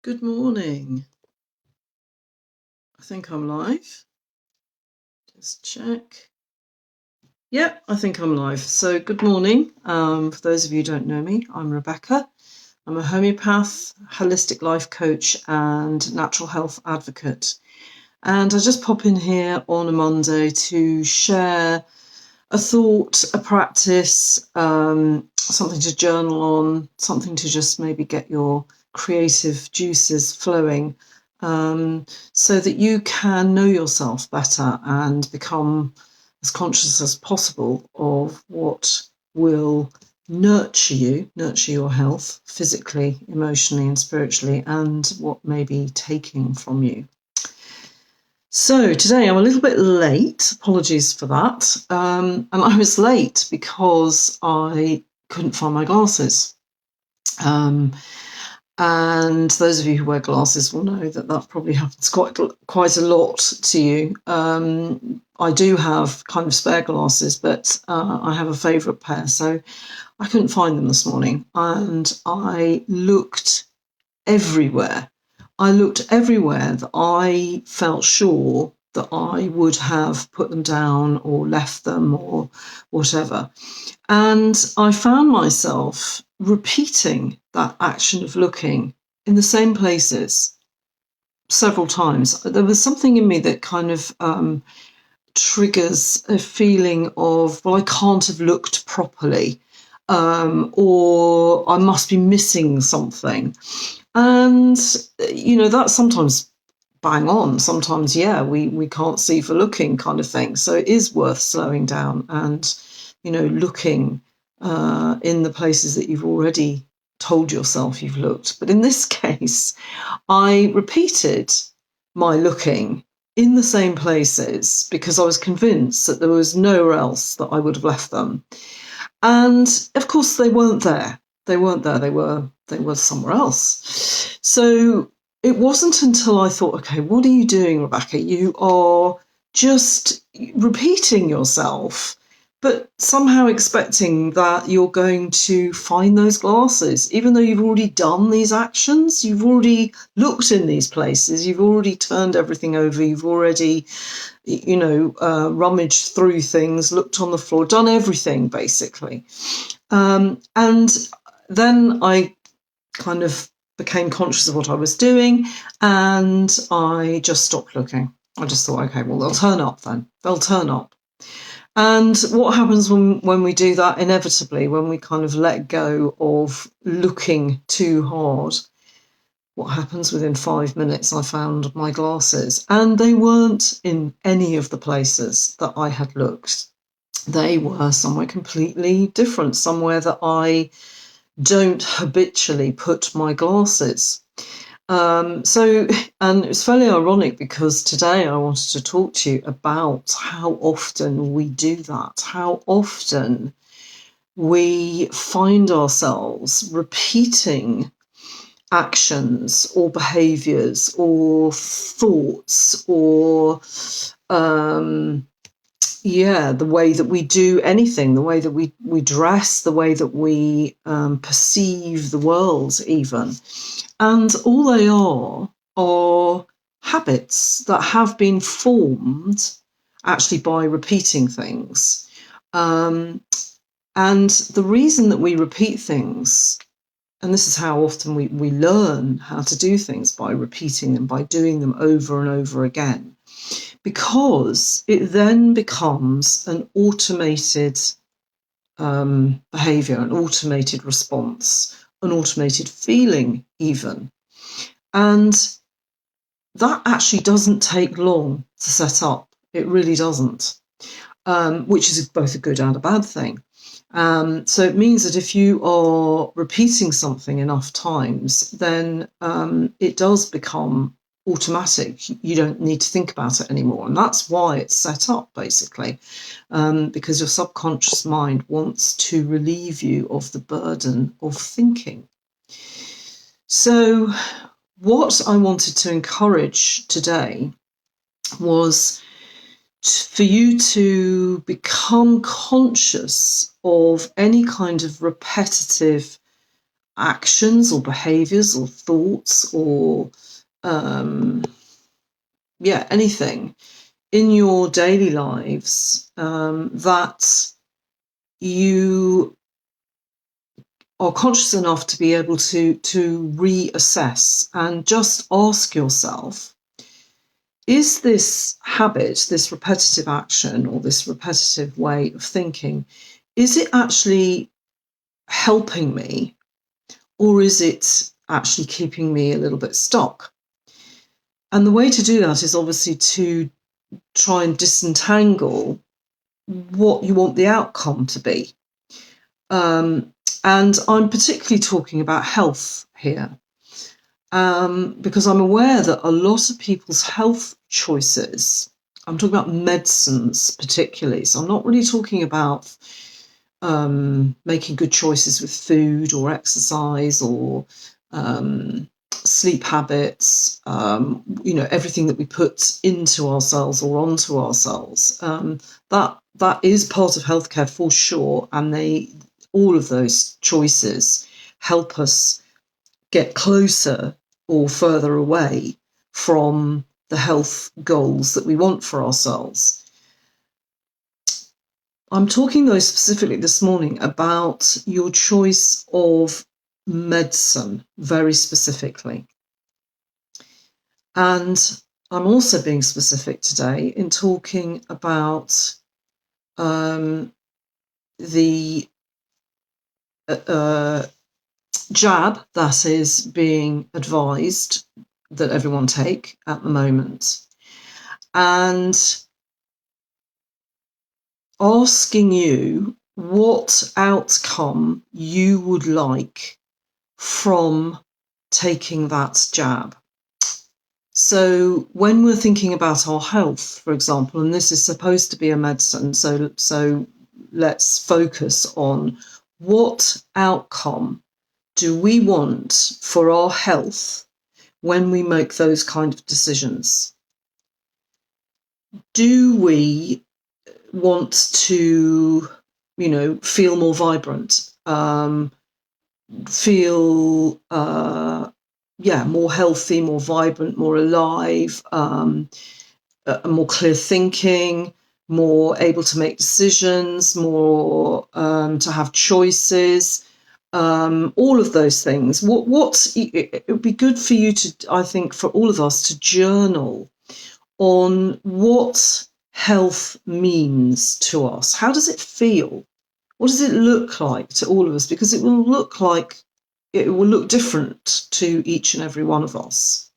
Good morning. I think I'm live. Just check. Yep, I think I'm live. So good morning. For those of you who don't know me, I'm Rebecca. I'm a homeopath, holistic life coach and natural health advocate. And I just pop in here on a Monday to share a thought, a practice, something to journal on, something to just maybe get your creative juices flowing, so that you can know yourself better and become as conscious as possible of what will nurture your health physically, emotionally, and spiritually, and what may be taking from you. So today I'm a little bit late, apologies for that. And I was late because I couldn't find my glasses. And those of you who wear glasses will know that probably happens quite a lot to you. I do have kind of spare glasses, but I have a favourite pair, so I couldn't find them this morning. And I looked everywhere. I looked everywhere that I felt sure that I would have put them down or left them or whatever. And I found myself repeating that action of looking in the same places several times. There was something in me that kind of triggers a feeling of, well, I can't have looked properly, or I must be missing something. And, that's sometimes bang on. Sometimes, we can't see for looking kind of thing. So it is worth slowing down and, looking in the places that you've already told yourself you've looked. But in this case, I repeated my looking in the same places because I was convinced that there was nowhere else that I would have left them. And of course, they weren't there. They weren't there. They were somewhere else. So it wasn't until I thought, okay, what are you doing, Rebecca? You are just repeating yourself, but somehow expecting that you're going to find those glasses, even though you've already done these actions. You've already looked in these places. You've already turned everything over. You've already rummaged through things, looked on the floor, done everything basically. And then I kind of became conscious of what I was doing and I just stopped looking. I just thought, okay, well, they'll turn up then. They'll turn up. And what happens when we do that, inevitably, when we kind of let go of looking too hard, what happens within 5 minutes, I found my glasses, and they weren't in any of the places that I had looked. They were somewhere completely different, somewhere that I don't habitually put my glasses. And it was fairly ironic because today I wanted to talk to you about how often we do that, how often we find ourselves repeating actions or behaviours or thoughts or the way that we do anything, the way that we dress, the way that we perceive the world even. And all they are habits that have been formed actually by repeating things. And the reason that we repeat things, and this is how often we learn how to do things, by repeating them, by doing them over and over again, because it then becomes an automated behaviour, an automated response, an automated feeling even. And that actually doesn't take long to set up. It really doesn't, which is both a good and a bad thing. So it means that if you are repeating something enough times, then it does become automatic. You don't need to think about it anymore. And that's why it's set up, basically, because your subconscious mind wants to relieve you of the burden of thinking. So what I wanted to encourage today was for you to become conscious of any kind of repetitive actions or behaviours or thoughts or anything in your daily lives that you are conscious enough to be able to reassess and just ask yourself, is this habit, this repetitive action or this repetitive way of thinking, is it actually helping me, or is it actually keeping me a little bit stuck? And the way to do that is obviously to try and disentangle what you want the outcome to be. And I'm particularly talking about health here, because I'm aware that a lot of people's health choices, I'm talking about medicines particularly, so I'm not really talking about making good choices with food or exercise or sleep habits, everything that we put into ourselves or onto ourselves. That is part of healthcare for sure, and all of those choices help us get closer or further away from the health goals that we want for ourselves. I'm talking, though, specifically this morning about your choice of medicine, very specifically. And I'm also being specific today in talking about the jab that is being advised that everyone take at the moment, and asking you what outcome you would like from taking that jab. So when we're thinking about our health, for example, and this is supposed to be a medicine, so let's focus on what outcome do we want for our health when we make those kind of decisions? Do we want to, feel more vibrant, feel, more healthy, more vibrant, more alive, more clear thinking, more able to make decisions, more to have choices, all of those things. It would be good for you to, I think, for all of us to journal on what health means to us. How does it feel? What does it look like to all of us? Because it will look different to each and every one of us.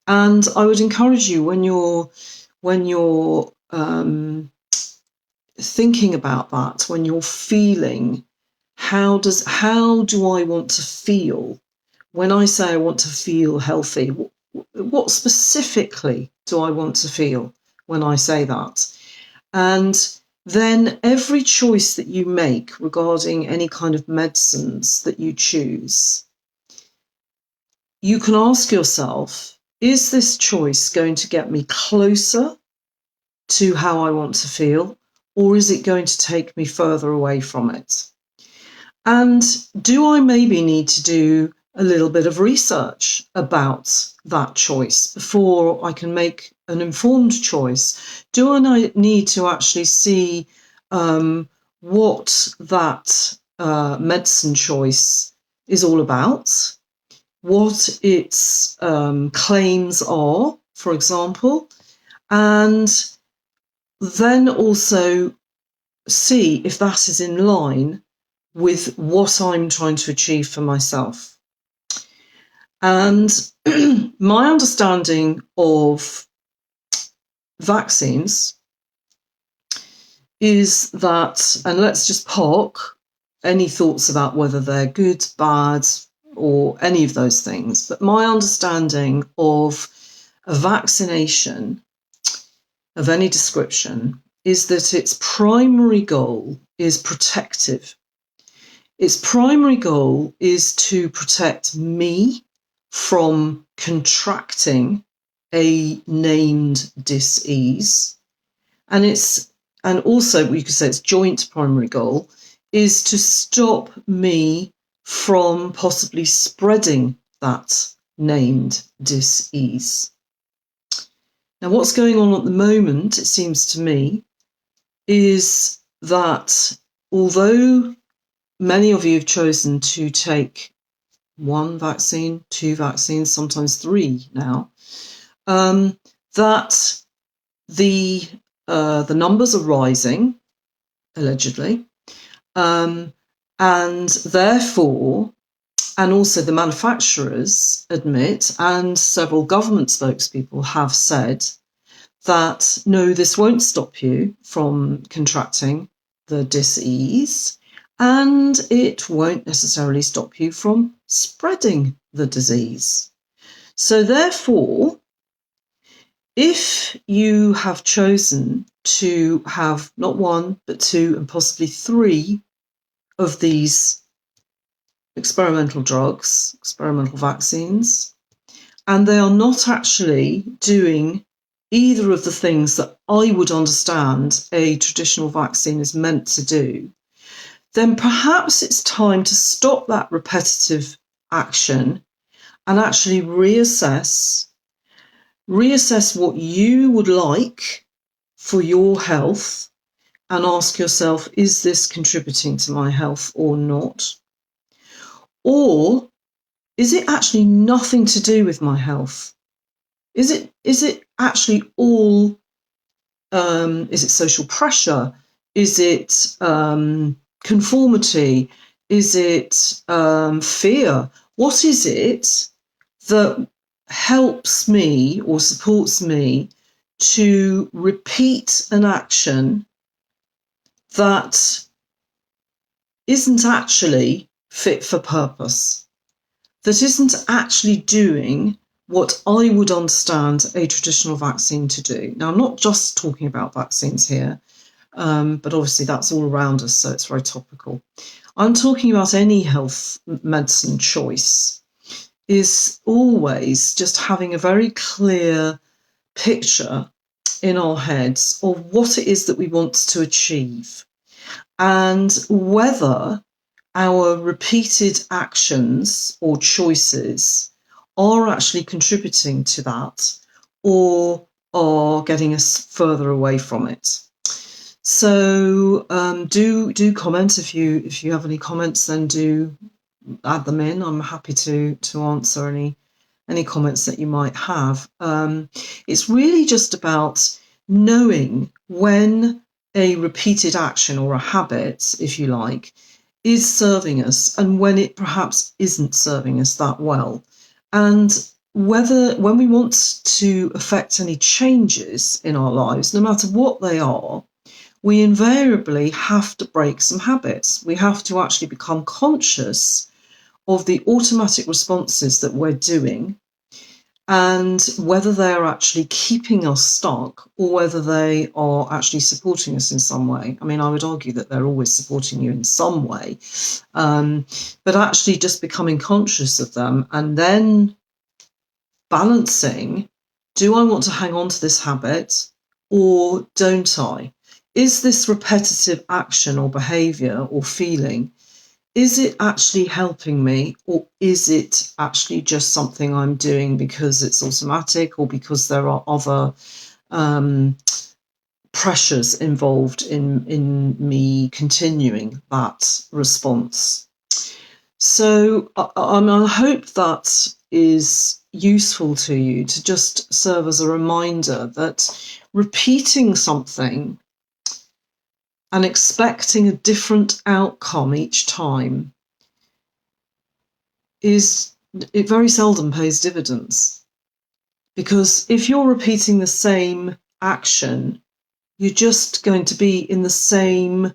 And I would encourage you, when you're thinking about that, when you're feeling, how do I want to feel? When I say I want to feel healthy, what specifically do I want to feel when I say that? And then every choice that you make regarding any kind of medicines that you choose, you can ask yourself, is this choice going to get me closer to how I want to feel, or is it going to take me further away from it? And do I maybe need to do a little bit of research about that choice before I can make an informed choice? Do I need to actually see what that medicine choice is all about, what its claims are, for example, and then also see if that is in line with what I'm trying to achieve for myself. And my understanding of vaccines is that, and let's just park any thoughts about whether they're good, bad, or any of those things, but my understanding of a vaccination of any description is that its primary goal is protective. Its primary goal is to protect me from contracting a named disease. And also, we could say its joint primary goal is to stop me from possibly spreading that named dis-ease. Now, what's going on at the moment, it seems to me, is that although many of you have chosen to take one vaccine, two vaccines, sometimes three now, that the numbers are rising, allegedly, and therefore, and also the manufacturers admit, and several government spokespeople have said that no, this won't stop you from contracting the dis-ease, and it won't necessarily stop you from spreading the disease. So therefore, if you have chosen to have not one, but two, and possibly three of these experimental drugs, experimental vaccines, and they are not actually doing either of the things that I would understand a traditional vaccine is meant to do, then perhaps it's time to stop that repetitive action and actually reassess what you would like for your health and ask yourself, is this contributing to my health or not? Or is it actually nothing to do with my health? Is it actually all, is it social pressure? Is it conformity? Is it fear? What is it that helps me or supports me to repeat an action that isn't actually fit for purpose, that isn't actually doing what I would understand a traditional vaccine to do? Now, I'm not just talking about vaccines here, but obviously that's all around us, so it's very topical. I'm talking about any health medicine choice is always just having a very clear picture in our heads of what it is that we want to achieve and whether our repeated actions or choices are actually contributing to that or are getting us further away from it. So do comment if you have any comments, then do add them in. I'm happy to answer any comments that you might have. It's really just about knowing when a repeated action or a habit, if you like, is serving us and when it perhaps isn't serving us that well. And when we want to affect any changes in our lives, no matter what they are, we invariably have to break some habits. We have to actually become conscious of the automatic responses that we're doing and whether they're actually keeping us stuck or whether they are actually supporting us in some way. I mean, I would argue that they're always supporting you in some way, but actually just becoming conscious of them and then balancing, do I want to hang on to this habit or don't I? Is this repetitive action or behaviour or feeling, is it actually helping me, or is it actually just something I'm doing because it's automatic or because there are other pressures involved in me continuing that response? So I hope that is useful to you, to just serve as a reminder that repeating something and expecting a different outcome each time it very seldom pays dividends. Because if you're repeating the same action, you're just going to be in the same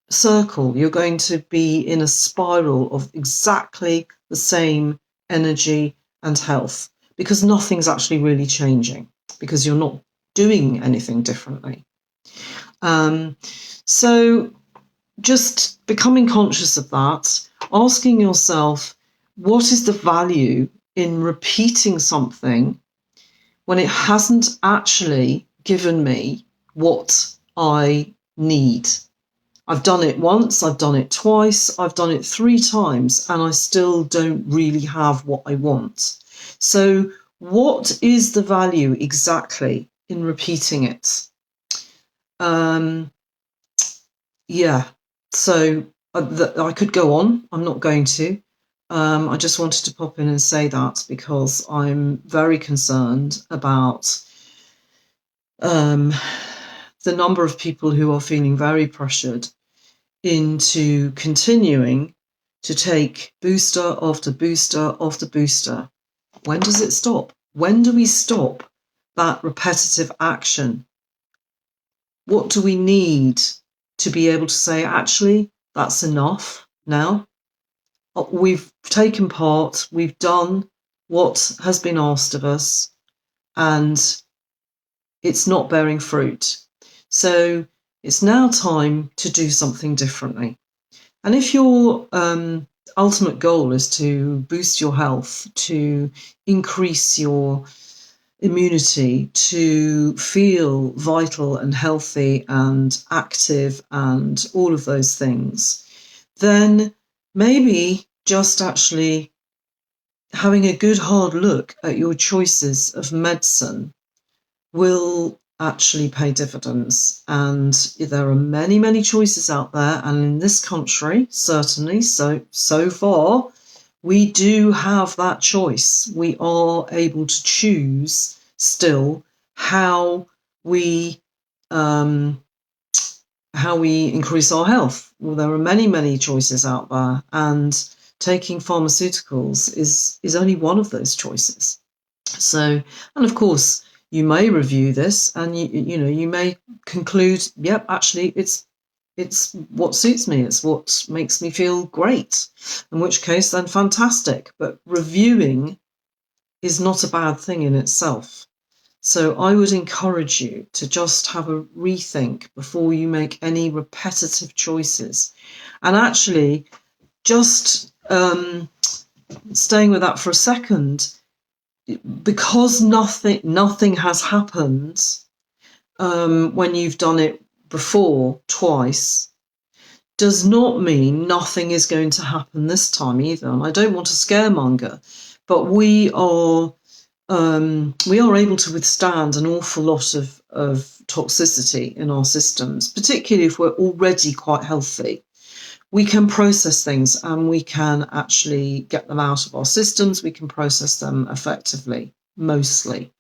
circle. You're going to be in a spiral of exactly the same energy and health because nothing's actually really changing because you're not doing anything differently. So just becoming conscious of that, asking yourself, what is the value in repeating something when it hasn't actually given me what I need? I've done it once, I've done it twice, I've done it 3 times, and I still don't really have what I want. So what is the value exactly in repeating it? Yeah, so I could go on. I'm not going to. I just wanted to pop in and say that because I'm very concerned about the number of people who are feeling very pressured into continuing to take booster after booster after booster. When does it stop? When do we stop that repetitive action? What do we need to be able to say, actually, that's enough now? We've taken part, we've done what has been asked of us, and it's not bearing fruit. So it's now time to do something differently. And if your ultimate goal is to boost your health, to increase your immunity, to feel vital and healthy and active and all of those things, then maybe just actually having a good hard look at your choices of medicine will actually pay dividends. And there are many, many choices out there. And in this country, certainly, so far, we do have that choice. We are able to choose still how we increase our health. Well, there are many, many choices out there, and taking pharmaceuticals is only one of those choices. So, and of course, you may review this, and you may conclude, yep, actually, it's what suits me. It's what makes me feel great. In which case, then fantastic. But reviewing is not a bad thing in itself. So I would encourage you to just have a rethink before you make any repetitive choices. And actually, just staying with that for a second, because nothing has happened when you've done it before twice, does not mean nothing is going to happen this time either. And I don't want to scaremonger, but we are able to withstand an awful lot of toxicity in our systems, particularly if we're already quite healthy. We can process things and we can actually get them out of our systems. We can process them effectively, mostly.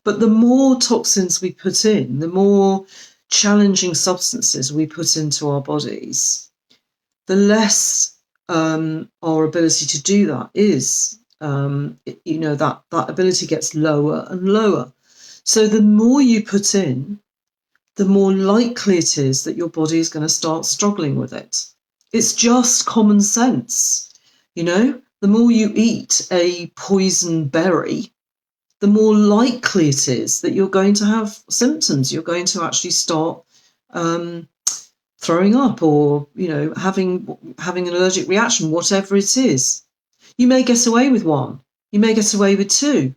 But the more toxins we put in, the more challenging substances we put into our bodies, the less our ability to do that is. That ability gets lower and lower. So the more you put in, the more likely it is that your body is going to start struggling with it. It's just common sense. The more you eat a poison berry, the more likely it is that you're going to have symptoms. You're going to actually start throwing up or, having an allergic reaction, whatever it is. You may get away with 1. You may get away with 2.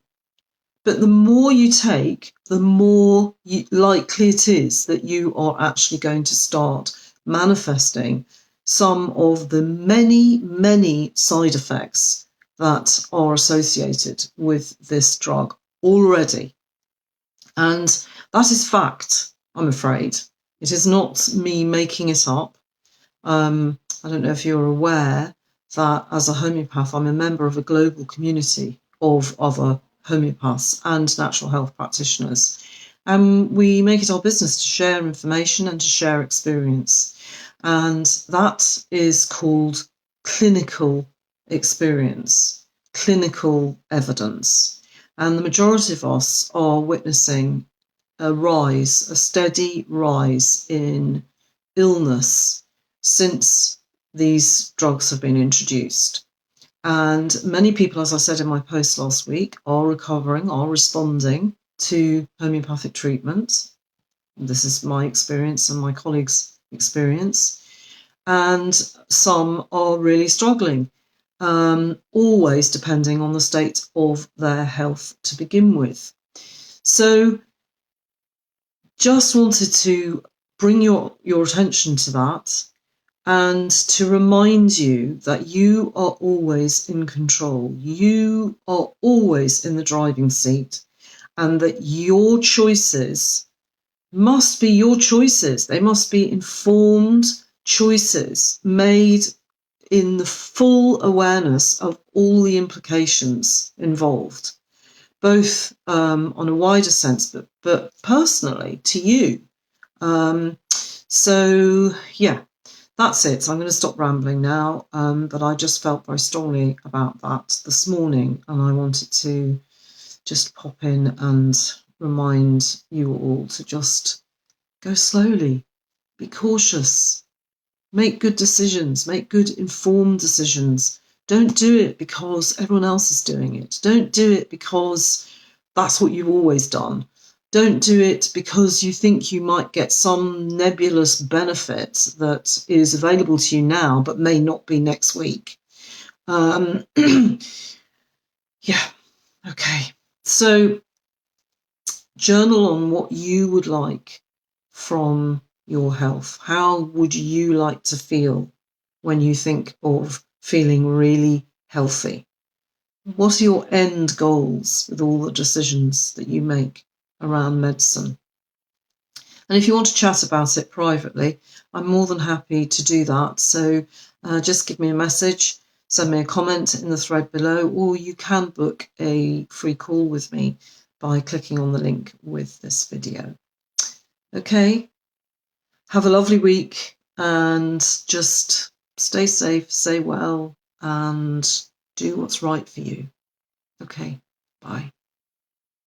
But the more you take, the more likely it is that you are actually going to start manifesting some of the many, many side effects that are associated with this drug already. And that is fact, I'm afraid. It is not me making it up. I don't know if you're aware that as a homeopath, I'm a member of a global community of other homeopaths and natural health practitioners. And we make it our business to share information and to share experience. And that is called clinical experience, clinical evidence. And the majority of us are witnessing a steady rise in illness since these drugs have been introduced. And many people, as I said in my post last week, are recovering, are responding to homeopathic treatment. This is my experience and my colleagues' experience. And some are really struggling, always depending on the state of their health to begin with. So just wanted to bring your attention to that, and to remind you that you are always in control. You are always in the driving seat, and that your choices must be your choices. They must be informed choices made in the full awareness of all the implications involved, both on a wider sense, but personally to you. So, yeah, that's it. So I'm going to stop rambling now, but I just felt very strongly about that this morning, and I wanted to just pop in and remind you all to just go slowly, be cautious, make good decisions, make good informed decisions. Don't do it because everyone else is doing it. Don't do it because that's what you've always done. Don't do it because you think you might get some nebulous benefit that is available to you now but may not be next week. Yeah, okay. So journal on what you would like from your health. How would you like to feel when you think of feeling really healthy? What are your end goals with all the decisions that you make around medicine? And if you want to chat about it privately, I'm more than happy to do that. So just give me a message, send me a comment in the thread below, or you can book a free call with me by clicking on the link with this video. Okay, have a lovely week and just stay safe, stay well, and do what's right for you. Okay, bye.